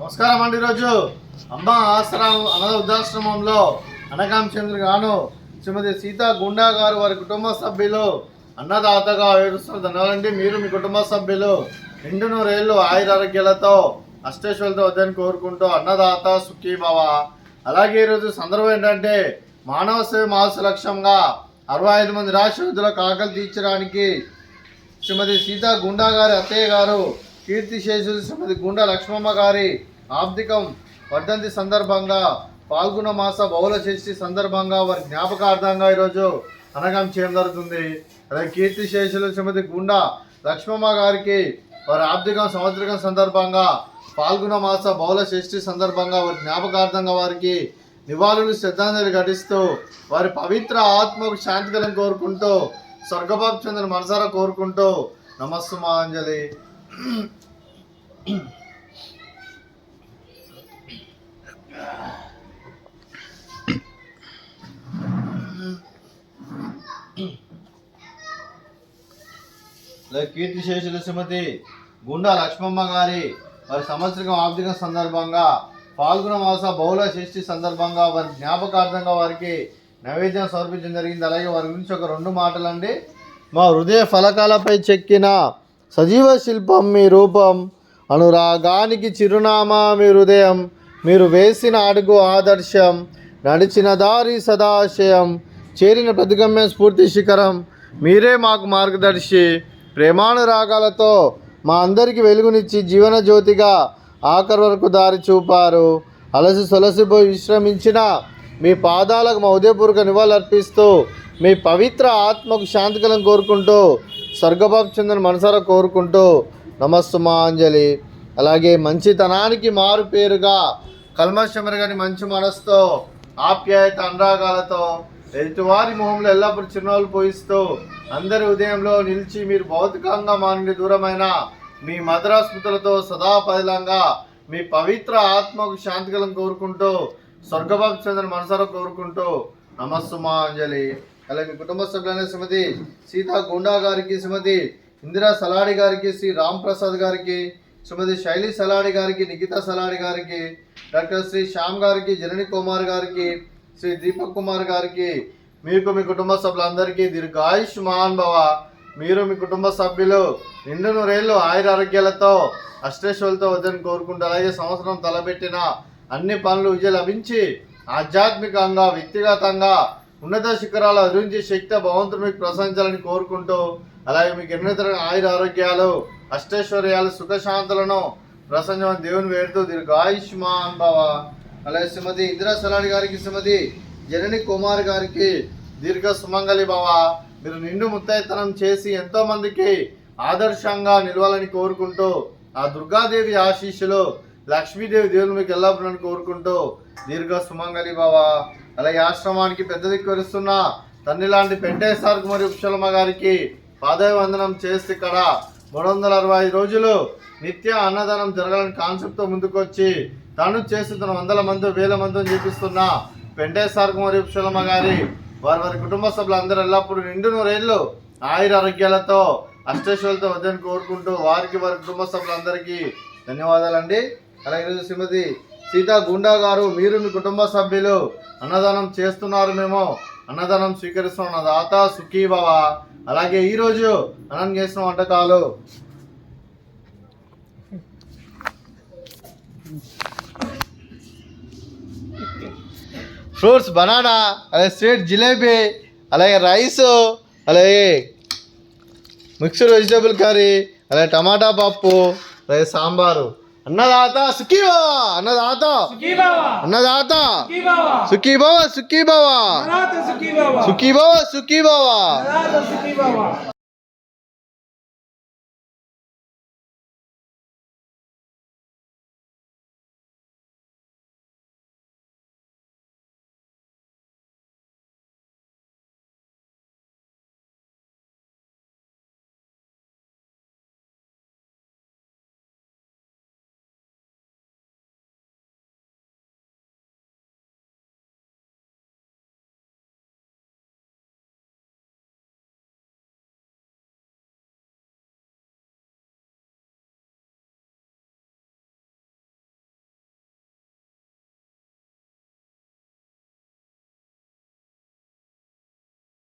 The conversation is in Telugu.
నమస్కారం అండి. ఈరోజు అమ్మ ఆశ్రమం అనాథ వృద్ధాశ్రమంలో అనకాం చంద్ర గాను శ్రీమతి సీతా గుండా గారు వారి కుటుంబ సభ్యులు అన్నదాతగా ఏడుస్తున్న ధన్యవాదండి. మీరు మీ కుటుంబ సభ్యులు నిండు నూరేళ్ళు ఆయురారోగ్యాలతో అష్టేశ్వరులతో వద్దని కోరుకుంటూ అన్నదాత సుఖీభవ. అలాగే ఈరోజు సందర్భం ఏంటంటే మానవ సేవ మాస లక్ష్యంగా 65 మంది రాష్ట్రవిధులకు ఆకలి తీర్చడానికి శ్రీమతి సీతా గుండా గారి అత్తయ్య గారు కీర్తిశేషులు శ్రీమతి గుండా లక్ష్మమ్మ గారి ఆబ్దికం వర్ధంతి సందర్భంగా పాల్గొన మాస బహుళ షష్ఠి సందర్భంగా వారి జ్ఞాపకార్థంగా ఈరోజు అనగం చేయడం జరుగుతుంది. అలాగే కీర్తిశేషులు శ్రీమతి గుండా లక్ష్మమ్మ గారికి వారి ఆబ్దికం సంవత్సరం సందర్భంగా పాల్గొన మాస బహుళ షష్ఠి సందర్భంగా వారి జ్ఞాపకార్థంగా వారికి నివాళులు శ్రద్ధాంజలి ఘటిస్తూ వారి పవిత్ర ఆత్మకు శాంతికలను కోరుకుంటూ స్వర్గబాబు చంద్ర మనసారా కోరుకుంటూ నమస్సుమాంజలి. కీర్తిశేషులు శ్రీమతి గుండా లక్ష్మమ్మ గారి వారి సంవత్సరం ఆర్థిక సందర్భంగా పాల్గొన మాస బహుళ షష్ఠి సందర్భంగా వారి జ్ఞాపకార్థంగా వారికి నైవేద్యం సమర్పించడం జరిగింది. అలాగే వారి గురించి ఒక 2 మాటలండి. మా హృదయ ఫలకాలపై చెక్కిన సజీవ శిల్పం మీ రూపం, అనురాగానికి చిరునామా మీ హృదయం, మీరు వేసిన అడుగు ఆదర్శం, నడిచిన దారి సదాశయం, చేరిన ప్రతిగమ్య స్ఫూర్తి శిఖరం, మీరే మాకు మార్గదర్శి. ప్రేమానురాగాలతో మా అందరికీ వెలుగునిచ్చి జీవన జ్యోతిగా ఆఖరి వరకు దారి చూపారు. అలసి సొలసిపోయి విశ్రమించిన మీ పాదాలకు మా ఉదయపూర్వక నివాళులు అర్పిస్తూ మీ పవిత్ర ఆత్మకు శాంతికలను కోరుకుంటూ స్వర్గబాబు చంద్రని మనసారా కోరుకుంటూ నమస్సుమాంజలి. అలాగే మంచితనానికి మారు పేరుగా కల్మషమెరగని మంచి మనసుతో ఆప్యాయత అనురాగాలతో ఎదుటివారి మొహంలో ఎల్లప్పుడూ చిరునవ్వులు పోయిస్తూ అందరి ఉదయంలో నిలిచి మీరు భౌతికంగా మా నుండి దూరమైన మీ మధుర స్మృతులతో సదా పదిలంగా మీ పవిత్ర ఆత్మకు శాంతికలను కోరుకుంటూ స్వర్గబాబు చంద్రని మనసారా కోరుకుంటూ నమస్సుమాంజలి. అలాగే మీ కుటుంబ సభ్యులైన శ్రీమతి సీతా గుండా గారికి, శ్రీమతి ఇందిరా సలాడి గారికి, శ్రీ రామ్ ప్రసాద్ గారికి, శ్రీమతి శైలి సలాడి గారికి, నిఖితా సలాడి గారికి, డాక్టర్ శ్రీ శ్యామ్ గారికి, జనని కుమార్ గారికి, శ్రీ దీపక్ కుమార్ గారికి, మీకు మీ కుటుంబ సభ్యులందరికీ దీర్ఘాయుష్మాన్ భవ. మీరు మీ కుటుంబ సభ్యులు నిండు నూరేళ్ళు ఆయురారోగ్యాలతో అష్టేశ్వరులతో వద్దని కోరుకుంటూ అలాగే సంవత్సరం తలబెట్టిన అన్ని పనులు విజయం లభించి ఆధ్యాత్మికంగా వ్యక్తిగతంగా ఉన్నత శిఖరాలు అభివృద్ధి శక్తి భగవంతుడు మీకు ప్రశంసాలని కోరుకుంటూ అలాగే మీకు ఎన్నో ఆయుర ఆరోగ్యాలు అష్టైశ్వర్యాలు సుఖశాంతులను ప్రసంగం దేవుని వేడుతూ దీర్ఘాయుష్మాన్ భవ. అలాగే శ్రీమతి ఇందిరా సలాడి గారికి, శ్రీమతి జనని కుమార్ గారికి దీర్ఘ సుమంగళి భవ. మీరు నిండు ముత్తైతనం చేసి ఎంతో మందికి ఆదర్శంగా నిలవాలని కోరుకుంటూ ఆ దుర్గాదేవి ఆశీస్సులు లక్ష్మీదేవి దేవుని మీకు ఎల్లప్పుడూ కోరుకుంటూ దీర్ఘ సుమంగళి భవ. అలాగే ఆశ్రమానికి పెద్ద దిక్కు వరుస్తున్న తండ్రి లాంటి పెంటేశ్వర్ కుమారి ఉపశలమ్మ గారికి పాదవందనం చేసి ఇక్కడ 365 రోజులు నిత్య అన్నదానం జరగాలని కాన్సెప్ట్తో ముందుకొచ్చి తను చేస్తున్న 100 మంది 1000 మందిని చూపిస్తున్న పెంటేశ్వర్ కుమారి ఉపశలమ్మ గారి వారి కుటుంబ సభ్యులందరూ ఎల్లప్పుడూ నిండు నూరేళ్ళు ఆయుర ఆరోగ్యాలతో అష్టేశ్వరులతో వద్దని కోరుకుంటూ వారికి వారి కుటుంబ సభ్యులందరికీ ధన్యవాదాలండి. అలాగే శ్రీమతి సీతా గుండా గారు, మీరు మీ కుటుంబ సభ్యులు అన్నదానం చేస్తున్నారు, మేము అన్నదానం స్వీకరిస్తున్నాం, దాత సుఖీభవ. అలాగే ఈరోజు అన్నం చేసిన వంటకాలు ఫ్రూట్స్ బనానా, అలాగే స్వీట్ జిలేబీ, అలాగే రైస్, అలాగే మిక్స్డ్ వెజిటేబుల్ కర్రీ, అలాగే టమాటా పప్పు, అలాగే సాంబారు. అన్నదాత సుఖీభవ, అన్నదాత అన్నదాత సుఖీభవ, సుఖీభవ, సుఖీభవ, సుఖీభవ.